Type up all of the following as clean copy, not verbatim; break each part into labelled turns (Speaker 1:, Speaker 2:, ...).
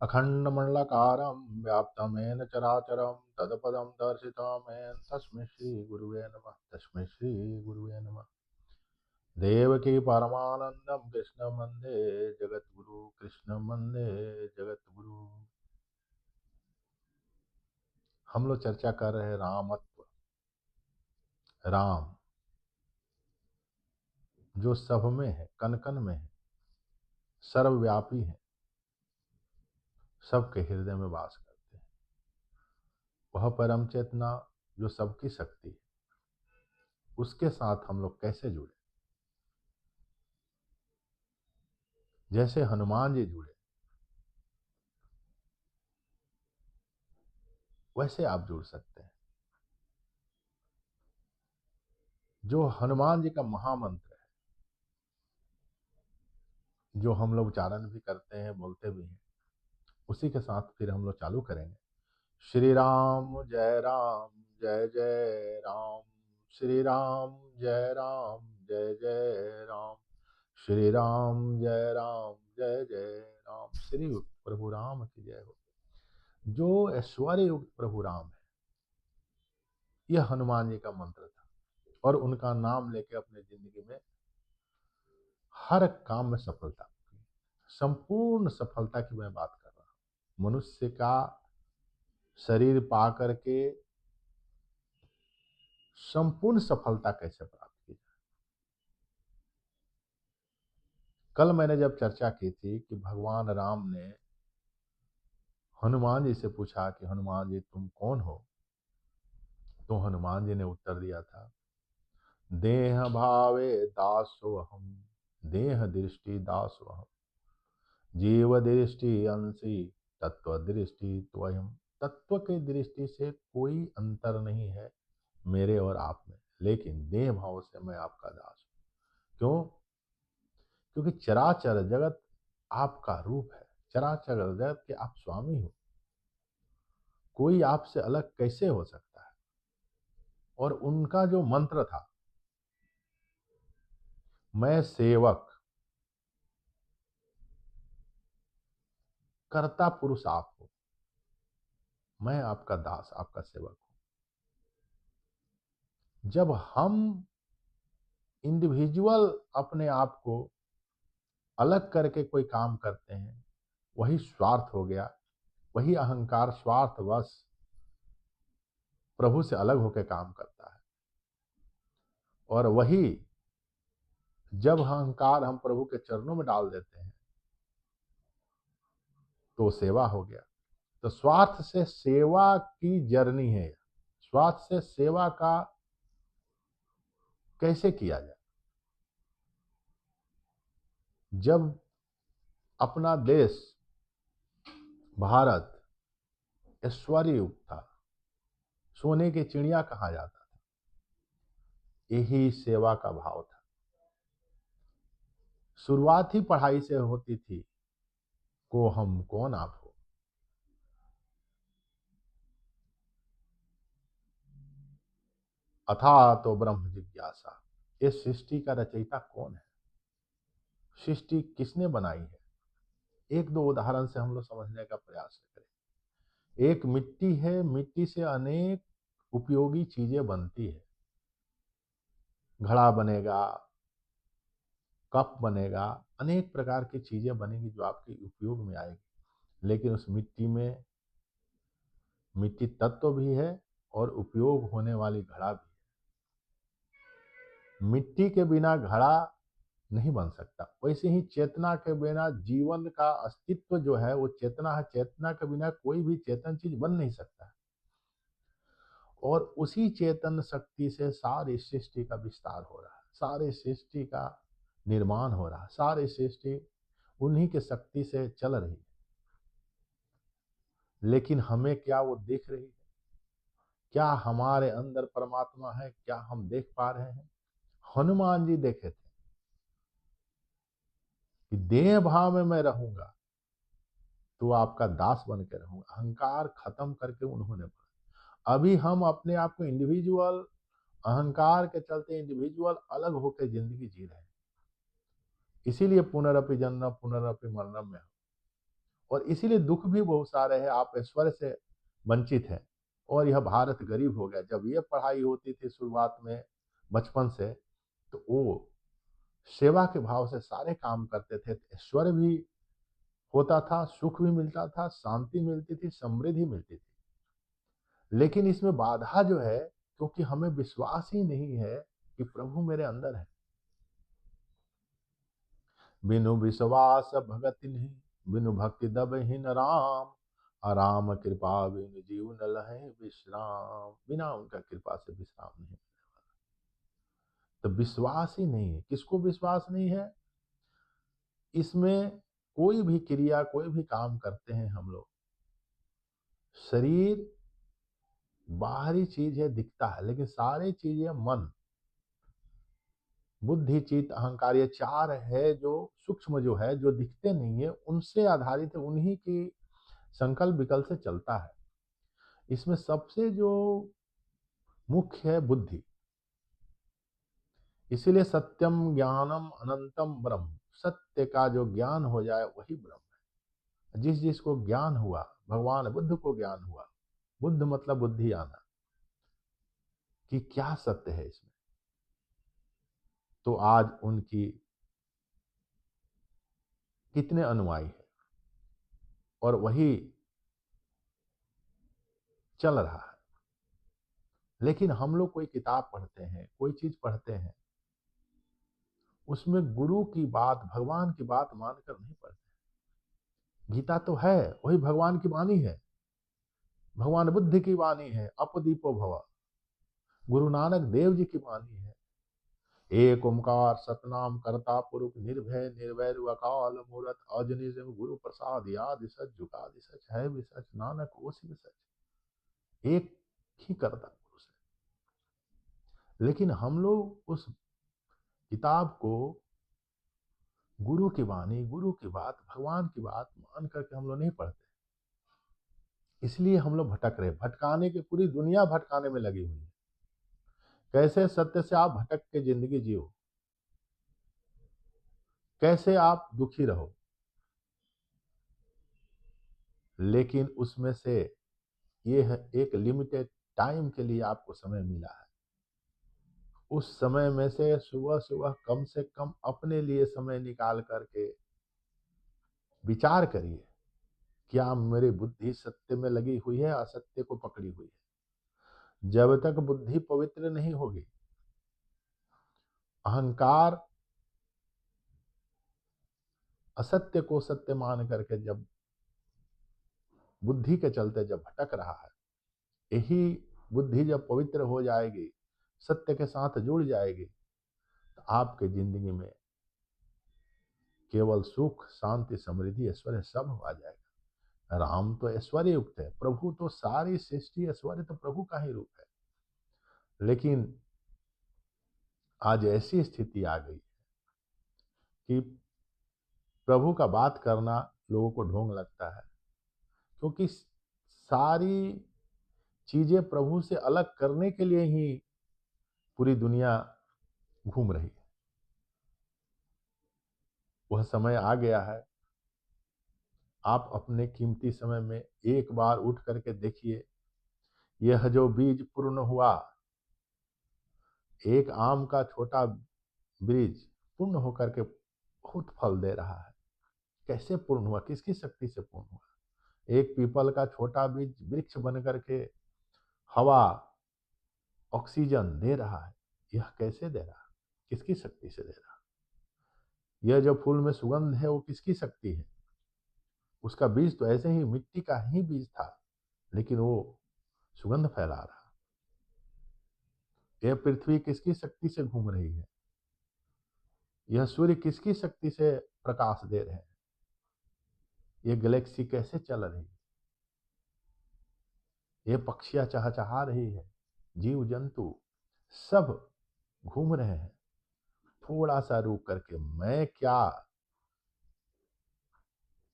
Speaker 1: अखण्डमण्डलाकारं व्याप्तं येन चराचरं तत्पदं दर्शितं येन तस्मै श्रीगुरुवे नमः। तस्मै श्रीगुरुवे नमः। देवकी परमानंदं कृष्ण वंदे जगद्गुरु। कृष्ण वंदे जगद्गुरु। हम लोग चर्चा कर रहे हैं रामत्व। राम जो सब में है, कन कन में है, सर्वव्यापी है, सबके हृदय में वास करते हैं। वह परम चेतना जो सबकी शक्ति है, उसके साथ हम लोग कैसे जुड़े? जैसे हनुमान जी जुड़े, वैसे आप जुड़ सकते हैं। जो हनुमान जी का महामंत्र है, जो हम लोग उच्चारण भी करते हैं, बोलते भी हैं, उसी के साथ फिर हम लोग चालू करेंगे। श्री राम जय जय राम। श्री राम जय जय राम। श्री राम जय जय राम। श्री प्रभु राम की जय हो। जो ऐश्वर्य युक्त प्रभु राम है, यह हनुमान जी का मंत्र था, और उनका नाम लेके अपनी जिंदगी में हर काम में सफलता, संपूर्ण सफलता की मैं बात कर रहा हूं। मनुष्य का शरीर पा करके संपूर्ण सफलता कैसे प्राप्त की जाए। कल मैंने जब चर्चा की थी कि भगवान राम ने हनुमान जी से पूछा कि हनुमान जी तुम कौन हो, तो हनुमान जी ने उत्तर दिया था, देह भावे दासोहम, देह दृष्टि दासोहम, जीव दृष्टि अंशी, तत्व दृष्टि त्वयम। तत्व की दृष्टि से कोई अंतर नहीं है मेरे और आप में, लेकिन देह भाव से मैं आपका दास हूं। क्यों? क्योंकि चराचर जगत आपका रूप है, चराचर जगत के आप स्वामी हो। कोई आपसे अलग कैसे हो सकता है? और उनका जो मंत्र था, मैं सेवक, कर्ता पुरुष आप हो, मैं आपका दास, आपका सेवक हूं। जब हम इंडिविजुअल अपने आप को अलग करके कोई काम करते हैं, वही स्वार्थ हो गया, वही अहंकार स्वार्थवश प्रभु से अलग होकर काम करता है। और वही जब अहंकार हम प्रभु के चरणों में डाल देते हैं, तो सेवा हो गया। तो स्वार्थ से सेवा की जर्नी है। स्वार्थ से सेवा का कैसे किया जाए? जब अपना देश भारत ऐश्वर्य युक्त था, सोने की चिड़िया कहा जाता था, यही सेवा का भाव था। शुरुआत ही पढ़ाई से होती थी, को हम कौन आप हो। अथा तो ब्रह्म जिज्ञासा, इस सृष्टि का रचयिता कौन है? सृष्टि किसने बनाई है? एक दो उदाहरण से हम लोग समझने का प्रयास करें। एक मिट्टी है, मिट्टी से अनेक उपयोगी चीजें बनती है। घड़ा बनेगा, कप बनेगा, अनेक प्रकार की चीजें बनेगी जो आपके उपयोग में आएगी। लेकिन उस मिट्टी में मिट्टी तत्व भी है और उपयोग होने वाली घड़ा भी है। मिट्टी के बिना घड़ा नहीं बन सकता। वैसे ही चेतना के बिना जीवन का अस्तित्व जो है वो चेतना है। चेतना के बिना कोई भी चेतन चीज बन नहीं सकता। और उसी चेतन शक्ति से सारी सृष्टि का विस्तार हो रहा है, सारी सृष्टि का निर्माण हो रहा है, सारी सृष्टि उन्हीं के शक्ति से चल रही है। लेकिन हमें क्या वो दिख रही है? क्या हमारे अंदर परमात्मा है? क्या हम देख पा रहे हैं? हनुमान जी देखे थे कि देह भाव में मैं रहूंगा तो आपका दास बन के रहूंगा। अहंकार खत्म करके उन्होंने बोला। अभी हम अपने आप को इंडिविजुअल, अहंकार के चलते इंडिविजुअल अलग होकर जिंदगी जी रहे हैं। इसीलिए पुनरपि जन्म पुनरपि मरणम में और इसीलिए दुख भी बहुत सारे हैं। आप ऐश्वर्य से वंचित हैं और यह भारत गरीब हो गया। जब ये पढ़ाई होती थी शुरुआत में बचपन से, तो वो सेवा के भाव से सारे काम करते थे, तो ऐश्वर्य भी होता था, सुख भी मिलता था, शांति मिलती थी, समृद्धि मिलती थी। लेकिन इसमें बाधा जो है, क्योंकि हमें विश्वास ही नहीं है कि प्रभु मेरे अंदर है। बिनु विश्वास भगति नहीं, बिनु भक्ति दबहि न राम। अराम कृपा बिनु जीव न लहे विश्राम। बिना उनका कृपा से विश्राम नहीं मिलने वाला। तो विश्वास ही नहीं है। किसको विश्वास नहीं है? इसमें कोई भी क्रिया, कोई भी काम करते हैं हम लोग, शरीर बाहरी चीज है, दिखता है, लेकिन सारी चीजें मन, बुद्धि, चित्त, अहंकार, ये चार है जो सूक्ष्म जो है, जो दिखते नहीं है, उनसे आधारित है, उन्हीं की संकल्प विकल्प से चलता है। इसमें सबसे जो मुख्य है बुद्धि। इसीलिए सत्यम ज्ञानम अनंतम ब्रह्म, सत्य का जो ज्ञान हो जाए वही ब्रह्म है। जिस जिसको ज्ञान हुआ, भगवान बुद्ध को ज्ञान हुआ, बुद्ध मतलब बुद्धि आना, कि क्या सत्य है इसमें, तो आज उनकी कितने अनुयायी है और वही चल रहा है। लेकिन हम लोग कोई किताब पढ़ते हैं, कोई चीज पढ़ते हैं, उसमें गुरु की बात, भगवान की बात मानकर नहीं पढ़ते। गीता तो है, वही भगवान की वाणी है, भगवान बुद्ध की वाणी है, अपदीपो भव, गुरु नानक देव जी की वाणी है। एक ओंकार सतनाम करता पुरुष, निर्भय निर्वैर अकाल मूरत, अजनी सिंह गुरु प्रसाद, याद सच जुगाद सच, है भी सच नानक ओसी भी सच। एक ही करता पुरुष है। लेकिन हम लोग उस किताब को, गुरु की वाणी, गुरु की बात, भगवान की बात मान करके हम लोग नहीं पढ़ते। इसलिए हम लोग भटक रहे। भटकाने की पूरी दुनिया भटकाने में लगी हुई है। कैसे सत्य से आप भटक के जिंदगी जियो, कैसे आप दुखी रहो, लेकिन उसमें से ये है एक लिमिटेड टाइम के लिए आपको समय मिला है। उस समय में से सुबह सुबह कम से कम अपने लिए समय निकाल करके विचार करिए, क्या मेरी बुद्धि सत्य में लगी हुई है, असत्य को पकड़ी हुई है? जब तक बुद्धि पवित्र नहीं होगी, अहंकार असत्य को सत्य मान करके जब बुद्धि के चलते जब भटक रहा है, यही बुद्धि जब पवित्र हो जाएगी, सत्य के साथ जुड़ जाएगी, तो आपके जिंदगी में केवल सुख, शांति, समृद्धि, ऐश्वर्य सब आ जाएगा। राम तो ऐश्वर्य युक्त है, प्रभु तो सारी सृष्टि, ऐश्वर्य तो प्रभु का ही रूप है। लेकिन आज ऐसी स्थिति आ गई कि प्रभु का बात करना लोगों को ढोंग लगता है, क्योंकि सारी चीजें प्रभु से अलग करने के लिए ही पूरी दुनिया घूम रही है। वह समय आ गया है। आप अपने कीमती समय में एक बार उठ करके देखिए, यह जो बीज पूर्ण हुआ, एक आम का छोटा बीज पूर्ण होकर के बहुत फल दे रहा है। कैसे पूर्ण हुआ? किसकी शक्ति से पूर्ण हुआ? एक पीपल का छोटा बीज वृक्ष बन करके हवा, ऑक्सीजन दे रहा है। यह कैसे दे रहा? किसकी शक्ति से दे रहा? यह जो फूल में सुगंध है, वो किसकी शक्ति है? उसका बीज तो ऐसे ही मिट्टी का ही बीज था, लेकिन वो सुगंध फैला रहा। यह पृथ्वी किसकी शक्ति से घूम रही है? यह सूर्य किसकी शक्ति से प्रकाश दे रहे हैं? ये गैलेक्सी कैसे चल रही है? ये पक्षियां चहचहा रही है, जीव जंतु सब घूम रहे हैं। थोड़ा सा रुक करके, मैं क्या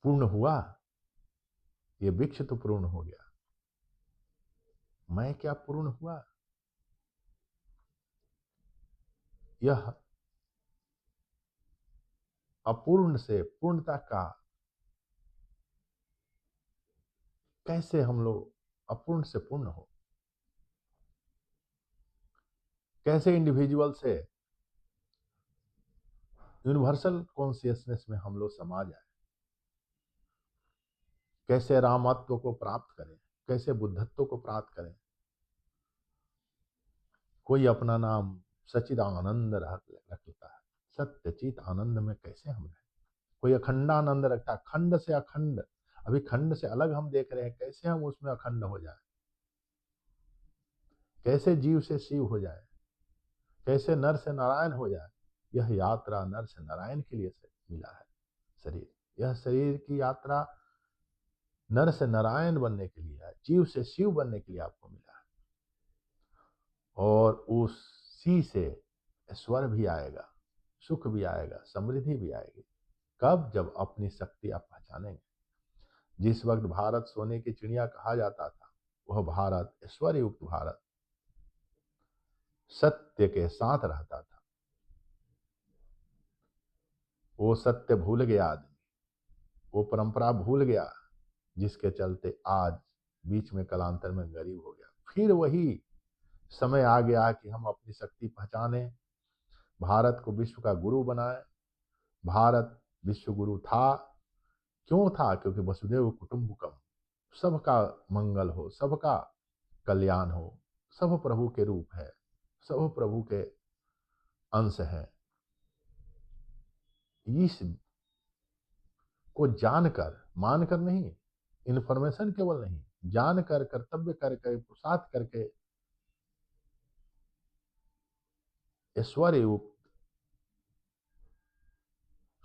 Speaker 1: पूर्ण हुआ? ये वृक्ष तो पूर्ण हो गया, मैं क्या पूर्ण हुआ? यह अपूर्ण से पूर्णता का कैसे हम लोग अपूर्ण से पूर्ण हो, कैसे इंडिविजुअल से यूनिवर्सल कॉन्शियसनेस में हम लोग समा जाए, कैसे रामत्व को प्राप्त करें, कैसे बुद्धत्व को प्राप्त करें। कोई अपना नाम सच्चिदानंद रख लेता है, सत्यचित आनंद में कैसे हम रहें। कोई अखंडानंद रखता है, खंड से अखंड, अभी खंड से अलग हम देख रहे हैं, कैसे हम उसमें अखंड हो जाए, कैसे जीव से शिव हो जाए, कैसे नर से नारायण हो जाए। यह यात्रा नर से नारायण के लिए से मिला है शरीर। यह शरीर की यात्रा नर से नारायण बनने के लिए है, जीव से शिव बनने के लिए आपको मिला है। और उसी से ऐश्वर्य भी आएगा, सुख भी आएगा, समृद्धि भी आएगी। कब? जब अपनी शक्ति आप पहचानेंगे। जिस वक्त भारत सोने की चिड़िया कहा जाता था, वह भारत ऐश्वर्य युक्त भारत, सत्य के साथ रहता था। वो सत्य भूल गया आदमी, वो परंपरा भूल गया, जिसके चलते आज बीच में कालांतर में गरीब हो गया। फिर वही समय आ गया कि हम अपनी शक्ति पहचाने, भारत को विश्व का गुरु बनाए। भारत विश्व गुरु था, क्यों था? क्योंकि वसुदेव कुटुंबकम, सबका मंगल हो, सबका कल्याण हो, सब प्रभु के रूप है, सब प्रभु के अंश है। इस को जानकर, मानकर नहीं, इन्फॉर्मेशन केवल नहीं, जानकर, कर्तव्य करके, पुरुषार्थ करके ऐश्वर्य युक्त,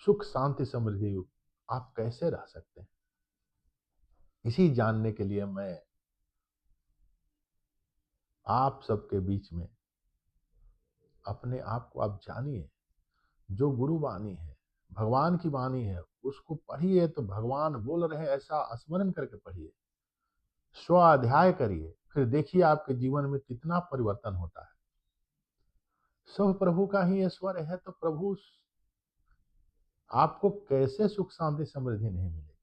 Speaker 1: सुख शांति समृद्धि युक्त आप कैसे रह सकते हैं? इसी जानने के लिए मैं आप सबके बीच में, अपने आप को आप जानिए। जो गुरु वाणी है, भगवान की वाणी है, उसको पढ़िए तो भगवान बोल रहे हैं ऐसा स्मरण करके पढ़िए, स्वाध्याय करिए, फिर देखिए आपके जीवन में कितना परिवर्तन होता है। सब प्रभु का ही ऐश्वर्य है, तो प्रभु आपको कैसे सुख शांति समृद्धि नहीं मिलेगी।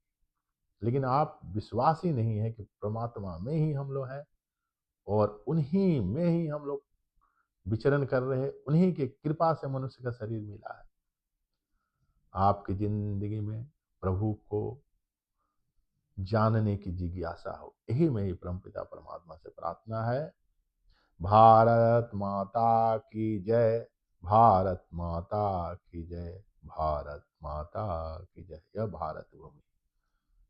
Speaker 1: लेकिन आप विश्वास ही नहीं है कि परमात्मा में ही हम लोग हैं, और उन्हीं में ही हम लोग विचरण कर रहे हैं, उन्हीं की कृपा से मनुष्य का शरीर मिला है। आपकी जिंदगी में प्रभु को जानने की जिज्ञासा हो, यही मेरी परमपिता परमात्मा से प्रार्थना है। भारत माता की जय, भारत माता की जय, भारत माता की जय। यह भारत भूमि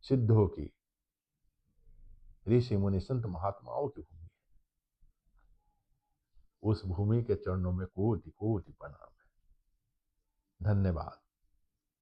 Speaker 1: सिद्धों की, ऋषि मुनि संत महात्माओं की भूमि है। उस भूमि के चरणों में कोटि कोटि प्रणाम है। धन्यवाद।